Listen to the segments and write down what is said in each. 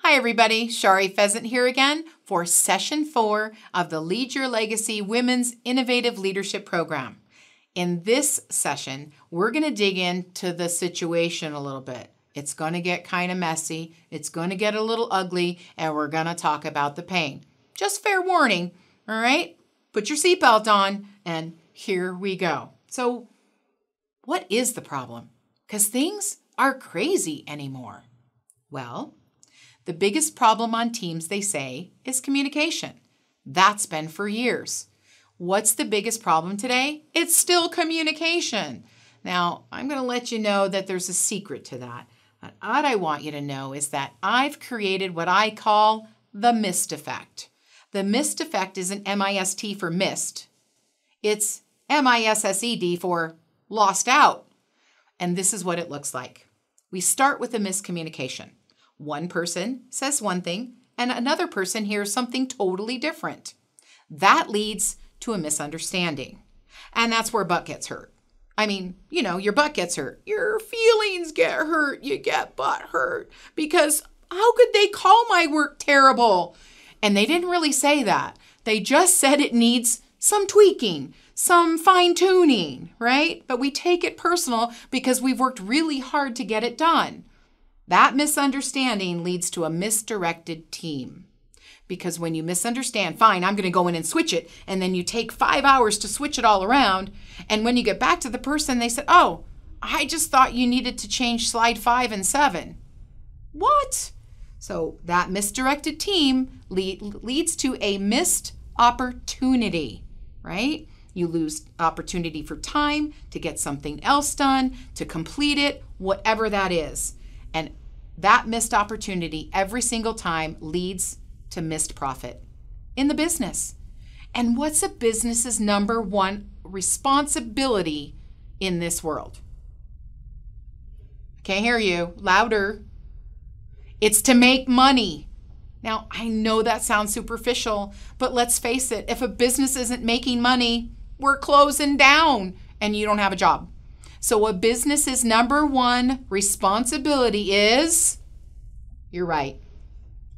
Hi everybody, Shari Pheasant here again for Session 4 of the Lead Your Legacy Women's Innovative Leadership Program. In this session, we're going to dig into the situation a little bit. It's going to get kind of messy, it's going to get a little ugly, and we're going to talk about the pain. Just fair warning, all right? Put your seatbelt on, and here we go. So, what is the problem? Because things are crazy anymore. Well, the biggest problem on teams, they say, is communication. That's been for years. What's the biggest problem today? It's still communication. Now, I'm going to let you know that there's a secret to that. But what I want you to know is that I've created what I call the MIST effect. The MIST effect isn't M-I-S-T for missed. It's M-I-S-S-E-D for lost out. And this is what it looks like. We start with a miscommunication. One person says one thing, and another person hears something totally different. That leads to a misunderstanding. And that's where butt gets hurt. I mean, your butt gets hurt. Your feelings get hurt. You get butt hurt. Because how could they call my work terrible? And they didn't really say that. They just said it needs some tweaking, some fine-tuning, right? But we take it personal because we've worked really hard to get it done. That misunderstanding leads to a misdirected team. Because when you misunderstand, fine, I'm going to go in and switch it, and then you take 5 hours to switch it all around, and when you get back to the person, they said, oh, I just thought you needed to change slide 5 and 7. What? So that misdirected team leads to a missed opportunity, right? You lose opportunity for time to get something else done, to complete it, whatever that is. And that missed opportunity every single time leads to missed profit in the business. And what's a business's number one responsibility in this world? Can't hear you. Louder. It's to make money. Now, I know that sounds superficial, but let's face it, if a business isn't making money, we're closing down and you don't have a job. So a business's number one responsibility is, you're right,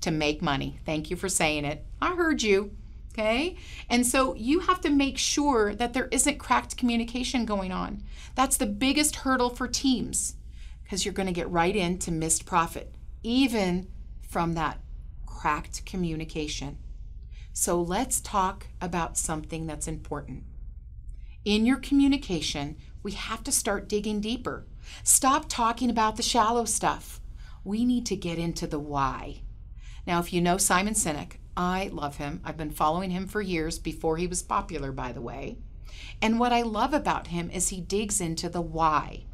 to make money. Thank you for saying it. I heard you, okay? And so you have to make sure that there isn't cracked communication going on. That's the biggest hurdle for teams because you're going to get right into missed profit, even from that cracked communication. So let's talk about something that's important. In your communication, we have to start digging deeper. Stop talking about the shallow stuff. We need to get into the why. Now, if you know Simon Sinek, I love him. I've been following him for years before he was popular, by the way. And what I love about him is he digs into the why.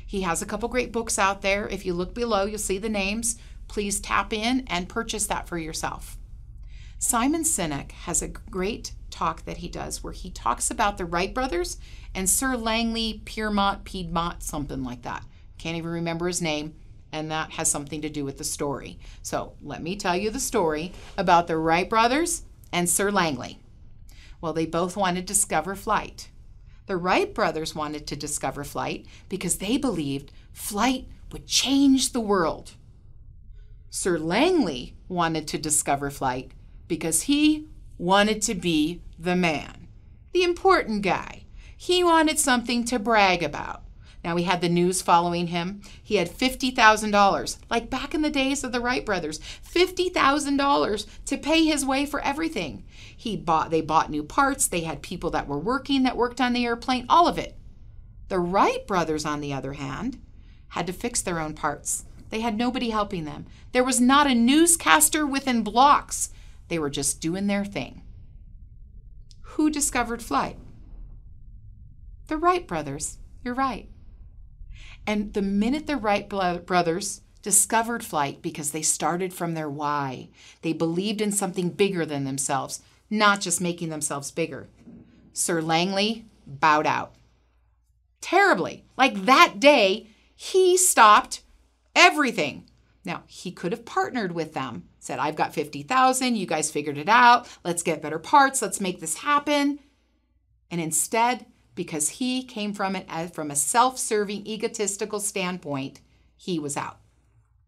He has a couple great books out there. If you look below, you'll see the names. Please tap in and purchase that for yourself. Simon Sinek has a great talk that he does where he talks about the Wright brothers and Sir Langley Piedmont, something like that. Can't even remember his name, and that has something to do with the story. So let me tell you the story about the Wright brothers and Sir Langley. Well, they both wanted to discover flight. The Wright brothers wanted to discover flight because they believed flight would change the world. Sir Langley wanted to discover flight because he wanted to be the man, the important guy. He wanted something to brag about. Now, he had the news following him. He had $50,000, like back in the days of the Wright brothers, $50,000 to pay his way for everything. They bought new parts. They had people that were working that worked on the airplane, all of it. The Wright brothers, on the other hand, had to fix their own parts. They had nobody helping them. There was not a newscaster within blocks. They were just doing their thing. Who discovered flight? The Wright brothers. You're right. And the minute the Wright brothers discovered flight, because they started from their why, they believed in something bigger than themselves, not just making themselves bigger. Sir Langley bowed out. Terribly. Like that day, he stopped everything. Now, he could have partnered with them, said, I've got 50,000, you guys figured it out, let's get better parts, let's make this happen. And instead, because he came from it from a self-serving, egotistical standpoint, he was out.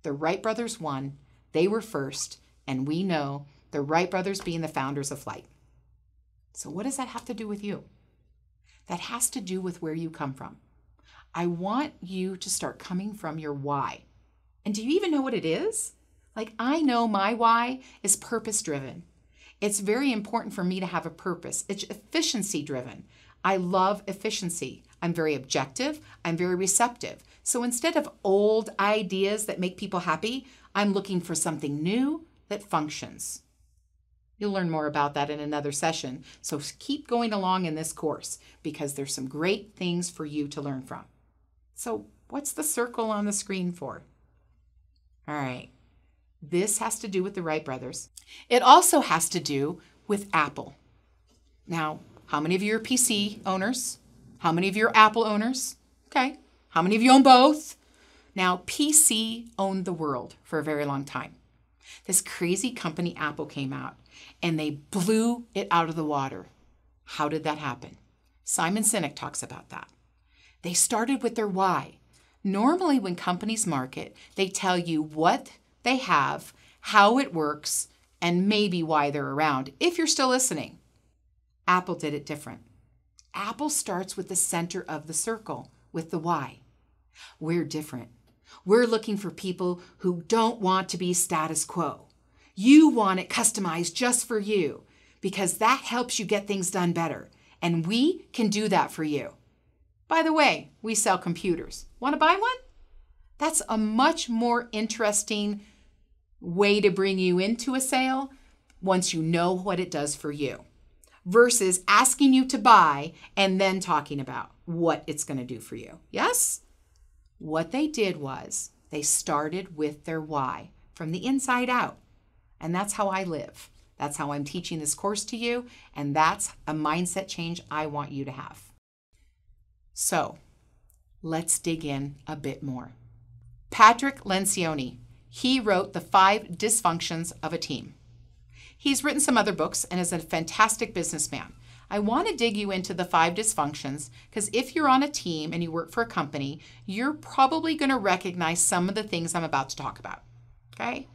The Wright brothers won. They were first, and we know the Wright brothers being the founders of flight. So what does that have to do with you? That has to do with where you come from. I want you to start coming from your why. And do you even know what it is? Like, I know my why is purpose-driven. It's very important for me to have a purpose. It's efficiency-driven. I love efficiency. I'm very objective. I'm very receptive. So instead of old ideas that make people happy, I'm looking for something new that functions. You'll learn more about that in another session. So keep going along in this course because there's some great things for you to learn from. So what's the circle on the screen for? All right. This has to do with the Wright brothers. It also has to do with Apple. Now, how many of you are PC owners? How many of you are Apple owners? Okay. How many of you own both? Now, PC owned the world for a very long time. This crazy company Apple came out and they blew it out of the water. How did that happen? Simon Sinek talks about that. They started with their why. Normally when companies market, they tell you what they have, how it works, and maybe why they're around, if you're still listening. Apple did it different. Apple starts with the center of the circle, with the why. We're different. We're looking for people who don't want to be status quo. You want it customized just for you because that helps you get things done better. And we can do that for you. By the way, we sell computers. Want to buy one? That's a much more interesting way to bring you into a sale once you know what it does for you versus asking you to buy and then talking about what it's going to do for you. Yes? What they did was they started with their why from the inside out. And that's how I live. That's how I'm teaching this course to you. And that's a mindset change I want you to have. So let's dig in a bit more. Patrick Lencioni, he wrote The Five Dysfunctions of a Team. He's written some other books and is a fantastic businessman. I want to dig you into the 5 dysfunctions because if you're on a team and you work for a company, you're probably going to recognize some of the things I'm about to talk about. Okay?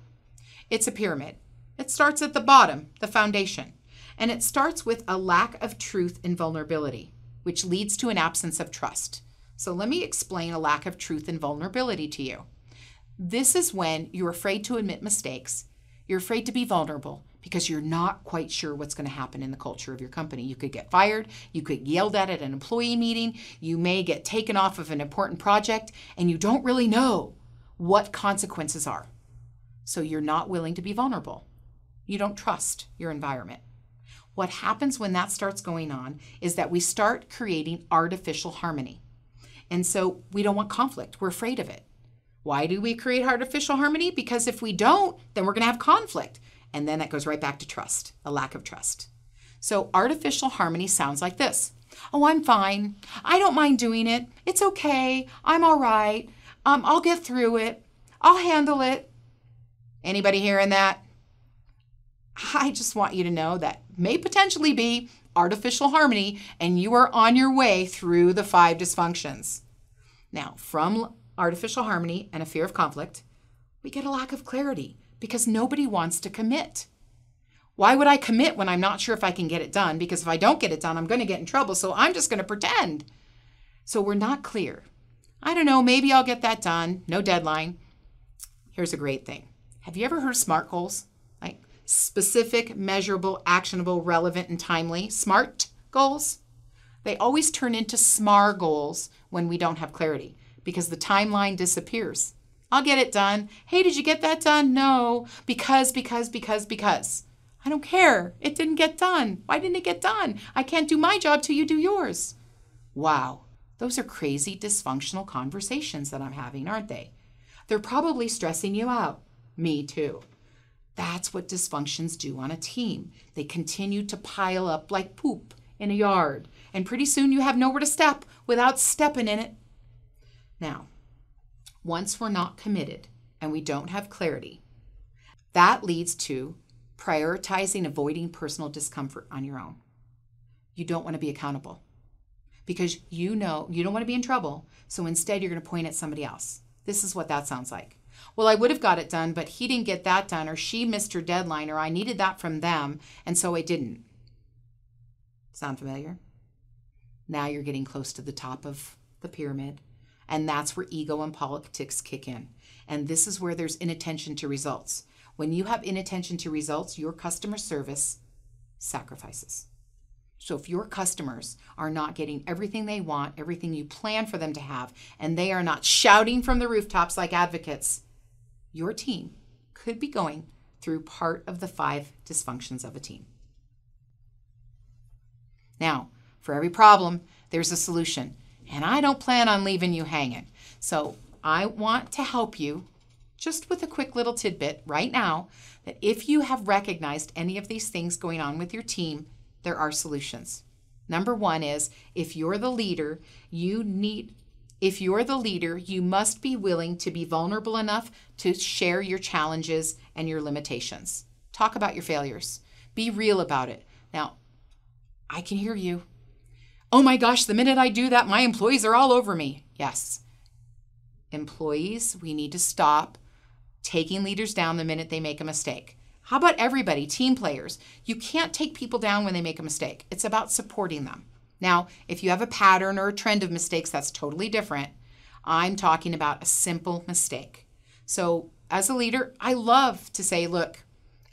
It's a pyramid. It starts at the bottom, the foundation, and it starts with a lack of truth and vulnerability, which leads to an absence of trust. So let me explain a lack of truth and vulnerability to you. This is when you're afraid to admit mistakes. You're afraid to be vulnerable because you're not quite sure what's going to happen in the culture of your company. You could get fired. You could get yelled at an employee meeting. You may get taken off of an important project, and you don't really know what consequences are. So you're not willing to be vulnerable. You don't trust your environment. What happens when that starts going on is that we start creating artificial harmony. And so we don't want conflict. We're afraid of it. Why do we create artificial harmony? Because if we don't, then we're going to have conflict. And then that goes right back to trust, a lack of trust. So artificial harmony sounds like this. Oh, I'm fine. I don't mind doing it. It's okay. I'm all right. I'll get through it. I'll handle it. Anybody hearing that? I just want you to know that may potentially be artificial harmony and you are on your way through the 5 dysfunctions. Now, from artificial harmony and a fear of conflict, we get a lack of clarity because nobody wants to commit. Why would I commit when I'm not sure if I can get it done? Because if I don't get it done, I'm going to get in trouble. So I'm just going to pretend. So we're not clear. I don't know, maybe I'll get that done. No deadline. Here's a great thing. Have you ever heard of SMART goals? Like specific, measurable, actionable, relevant, and timely. SMART goals? They always turn into SMAR goals when we don't have clarity because the timeline disappears. I'll get it done. Hey, did you get that done? No, because. I don't care. It didn't get done. Why didn't it get done? I can't do my job till you do yours. Wow, those are crazy dysfunctional conversations that I'm having, aren't they? They're probably stressing you out. Me too. That's what dysfunctions do on a team. They continue to pile up like poop in a yard, and pretty soon you have nowhere to step without stepping in it. Now, once we're not committed and we don't have clarity, that leads to prioritizing avoiding personal discomfort on your own. You don't want to be accountable because you know you don't want to be in trouble, so instead you're going to point at somebody else. This is what that sounds like. Well, I would have got it done, but he didn't get that done, or she missed her deadline, or I needed that from them, and so I didn't. Sound familiar? Now you're getting close to the top of the pyramid, and that's where ego and politics kick in. And this is where there's inattention to results. When you have inattention to results, your customer service sacrifices. So if your customers are not getting everything they want, everything you plan for them to have, and they are not shouting from the rooftops like advocates, your team could be going through part of the 5 dysfunctions of a team. Now, for every problem, there's a solution, and I don't plan on leaving you hanging. So I want to help you just with a quick little tidbit right now that if you have recognized any of these things going on with your team, there are solutions. Number 1 is if you're the leader, you must be willing to be vulnerable enough to share your challenges and your limitations. Talk about your failures. Be real about it. Now, I can hear you. Oh my gosh, the minute I do that, my employees are all over me. Yes. Employees, we need to stop taking leaders down the minute they make a mistake. How about everybody, team players? You can't take people down when they make a mistake. It's about supporting them. Now, if you have a pattern or a trend of mistakes, that's totally different. I'm talking about a simple mistake. So as a leader, I love to say, look,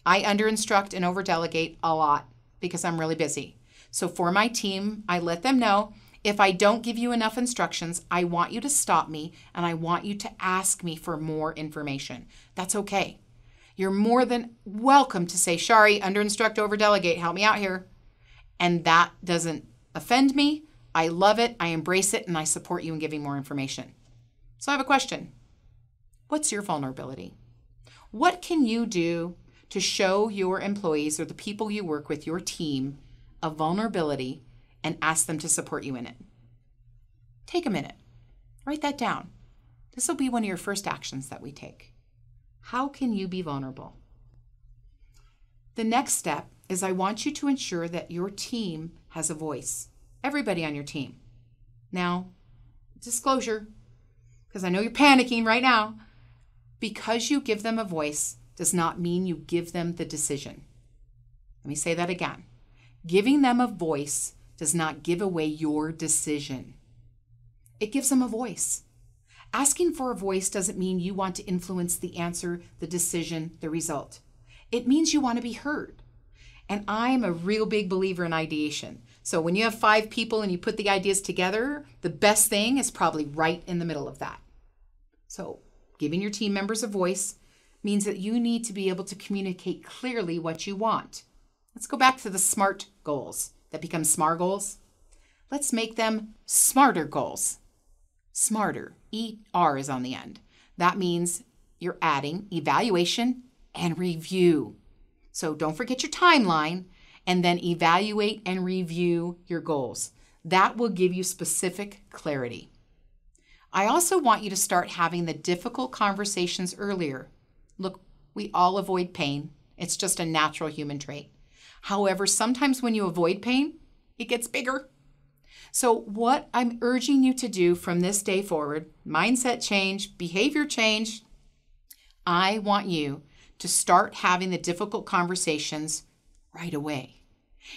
I under-instruct and over-delegate a lot because I'm really busy. So for my team, I let them know, if I don't give you enough instructions, I want you to stop me and I want you to ask me for more information. That's okay. You're more than welcome to say, Shari, under-instruct, over-delegate, help me out here. And that doesn't offend me. I love it, I embrace it, and I support you in giving more information. So I have a question. What's your vulnerability? What can you do to show your employees or the people you work with, your team, a vulnerability and ask them to support you in it? Take a minute. Write that down. This will be one of your first actions that we take. How can you be vulnerable? The next step is I want you to ensure that your team has a voice. Everybody on your team. Now, disclosure, because I know you're panicking right now. Because you give them a voice does not mean you give them the decision. Let me say that again. Giving them a voice does not give away your decision. It gives them a voice. Asking for a voice doesn't mean you want to influence the answer, the decision, the result. It means you want to be heard. And I'm a real big believer in ideation. So when you have 5 people and you put the ideas together, the best thing is probably right in the middle of that. So giving your team members a voice means that you need to be able to communicate clearly what you want. Let's go back to the SMART goals that become SMART goals. Let's make them smarter goals. Smarter, ER is on the end. That means you're adding evaluation and review. So don't forget your timeline and then evaluate and review your goals. That will give you specific clarity. I also want you to start having the difficult conversations earlier. Look, we all avoid pain. It's just a natural human trait. However, sometimes when you avoid pain, it gets bigger. So what I'm urging you to do from this day forward, mindset change, behavior change, I want you to start having the difficult conversations right away.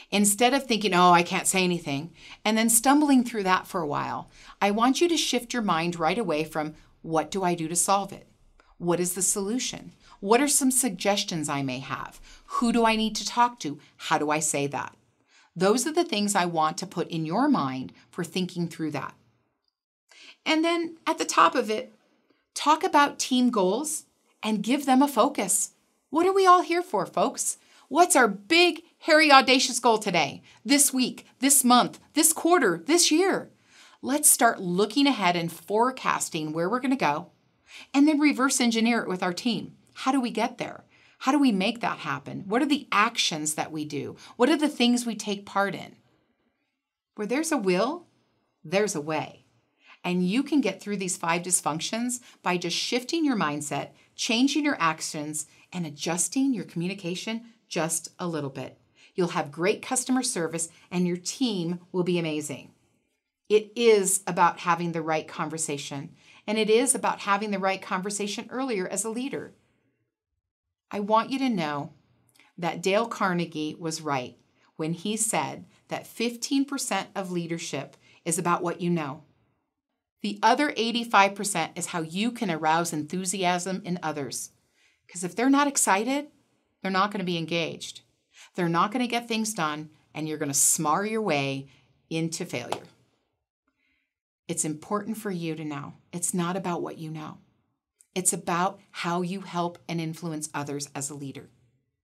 Instead of thinking, oh, I can't say anything, and then stumbling through that for a while, I want you to shift your mind right away from what do I do to solve it? What is the solution? What are some suggestions I may have? Who do I need to talk to? How do I say that? Those are the things I want to put in your mind for thinking through that. And then at the top of it, talk about team goals and give them a focus. What are we all here for, folks? What's our big, hairy, audacious goal today, this week, this month, this quarter, this year? Let's start looking ahead and forecasting where we're going to go, and then reverse engineer it with our team. How do we get there? How do we make that happen? What are the actions that we do? What are the things we take part in? Where there's a will, there's a way. And you can get through these 5 dysfunctions by just shifting your mindset, changing your actions, and adjusting your communication just a little bit. You'll have great customer service and your team will be amazing. It is about having the right conversation, and it is about having the right conversation earlier as a leader. I want you to know that Dale Carnegie was right when he said that 15% of leadership is about what you know. The other 85% is how you can arouse enthusiasm in others. Because if they're not excited, they're not going to be engaged. They're not going to get things done, and you're going to smar your way into failure. It's important for you to know it's not about what you know. It's about how you help and influence others as a leader.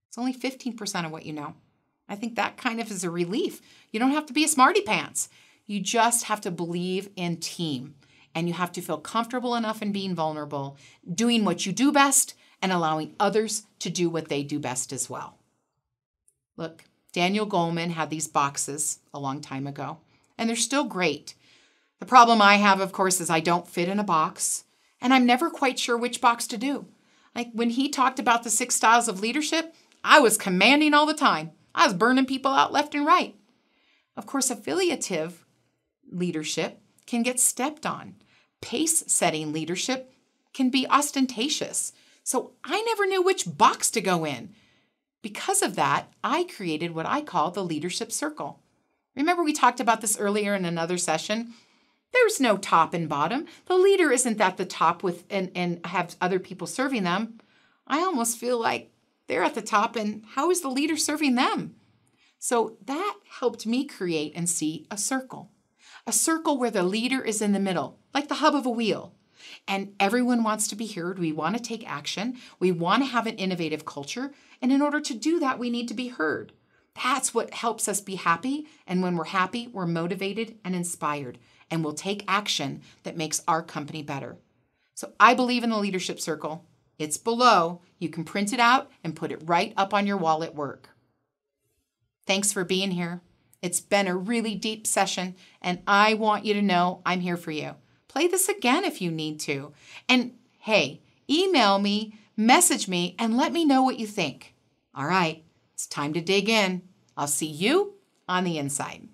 It's only 15% of what you know. I think that kind of is a relief. You don't have to be a smarty pants. You just have to believe in team. And you have to feel comfortable enough in being vulnerable, doing what you do best, and allowing others to do what they do best as well. Look, Daniel Goleman had these boxes a long time ago, and they're still great. The problem I have, of course, is I don't fit in a box, and I'm never quite sure which box to do. Like when he talked about the 6 styles of leadership, I was commanding all the time. I was burning people out left and right. Of course, affiliative leadership can get stepped on. Pace-setting leadership can be ostentatious. So I never knew which box to go in. Because of that, I created what I call the leadership circle. Remember we talked about this earlier in another session? There's no top and bottom. The leader isn't at the top with and have other people serving them. I almost feel like they're at the top, and how is the leader serving them? So that helped me create and see a circle where the leader is in the middle, like the hub of a wheel. And everyone wants to be heard. We want to take action. We want to have an innovative culture. And in order to do that, we need to be heard. That's what helps us be happy. And when we're happy, we're motivated and inspired. And we'll take action that makes our company better. So I believe in the leadership circle. It's below. You can print it out and put it right up on your wall at work. Thanks for being here. It's been a really deep session, and I want you to know I'm here for you. Play this again if you need to. And hey, email me, message me, and let me know what you think. All right, it's time to dig in. I'll see you on the inside.